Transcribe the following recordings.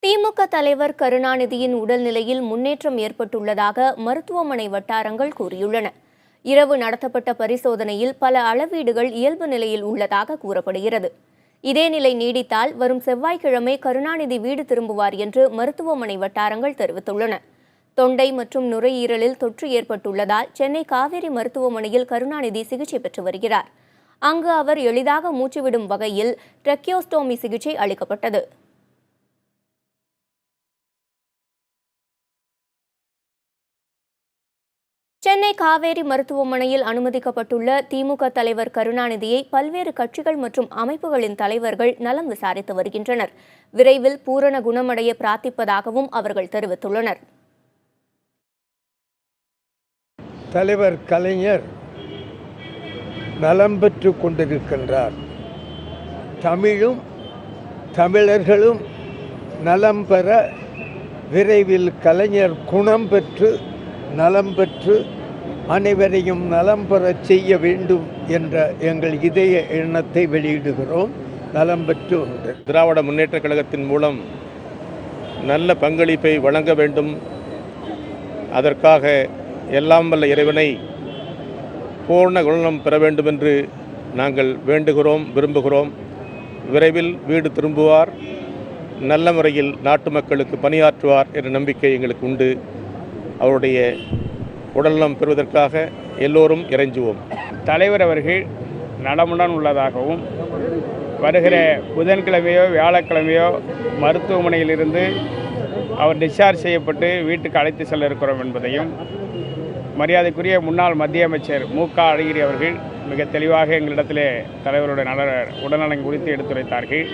திமுக தலைவர் கருணாநிதியின் உடல்நிலையில் முன்னேற்றம் ஏற்பட்டுள்ளதாக மருத்துவமனை வட்டாரங்கள் கூறியுள்ளன. இரவு நடத்தப்பட்ட பரிசோதனையில் பல அளவீடுகள் இயல்பு நிலையில் உள்ளதாக கூறப்படுகிறது. இதே நிலை நீடித்தால் வரும் செவ்வாய்க்கிழமை கருணாநிதி வீடு திரும்புவார் என்று மருத்துவமனை வட்டாரங்கள் தெரிவித்துள்ளன. தொண்டை மற்றும் நுரையீரலில் தொற்று ஏற்பட்டுள்ளதால் சென்னை காவேரி மருத்துவமனையில் கருணாநிதி சிகிச்சை பெற்று வருகிறார். அங்கு அவர் எளிதாக மூச்சுவிடும் வகையில் ட்ரெக்கியோஸ்டோமி சிகிச்சை அளிக்கப்பட்டது. சென்னை காவேரி மருத்துவமனையில் அனுமதிக்கப்பட்டுள்ள திமுக தலைவர் கருணாநிதியை பல்வேறு கட்சிகள் மற்றும் அமைப்புகளின் தலைவர்கள் நலம் விசாரித்து வருகின்றனர். விரைவில் பூரண குணமடைய பிரார்த்திப்பதாகவும் அவர்கள் தெரிவித்துள்ளனர். தலைவர் கலைஞர் நலம் பெற்று கொண்டிருக்கின்றார். தமிழும் தமிழர்களும் நலம் பெற விரைவில் கலைஞர் குணம் பெற்று நலம் பெற்று அனைவரையும் நலம் பெறச் செய்ய வேண்டும் என்ற எங்கள் இதய எண்ணத்தை வெளியிடுகிறோம். நலம் பெற்று உண்டு. திராவிட முன்னேற்ற கழகத்தின் மூலம் நல்ல பங்களிப்பை வழங்க வேண்டும். அதற்காக எல்லாம் வல்ல இறைவனை பூர்ண குணம் பெற வேண்டும் என்று நாங்கள் வேண்டுகிறோம், விரும்புகிறோம். விரைவில் வீடு திரும்புவார், நல்ல முறையில் நாட்டு மக்களுக்கு பணியாற்றுவார் என்ற நம்பிக்கை எங்களுக்கு உண்டு. அவருடைய உடல்நலம் பெறுவதற்காக எல்லோரும் இறைஞ்சுவோம். தலைவர் அவர்கள் நலமுடன் உள்ளதாகவும் வருகிற புதன்கிழமையோ வியாழக்கிழமையோ மருத்துவமனையிலிருந்து அவர் டிஸ்சார்ஜ் செய்யப்பட்டு வீட்டுக்கு அழைத்து செல்ல இருக்கிறோம் என்பதையும் மரியாதைக்குரிய முன்னாள் மத்திய அமைச்சர் மு.க. அழகிரி அவர்கள் மிக தெளிவாக எங்களிடத்திலே தலைவருடைய உடல்நலம் குறித்து எடுத்துரைத்தார்கள்.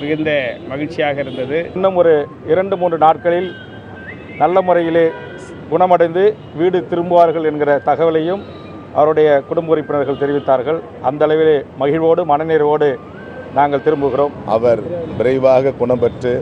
மிகுந்த மகிழ்ச்சியாக இருந்தது. இன்னும் ஒரு 2-3 நாட்களில் நல்ல முறையிலே குணமடைந்து வீடு திரும்புவார்கள் என்கிற தகவலையும் அவருடைய குடும்ப உறுப்பினர்கள் தெரிவித்தார்கள். அந்த அளவிலே மகிழ்வோடு மனநிறைவோடு நாங்கள் திரும்புகிறோம். அவர் விரைவாக குணம் பெற்று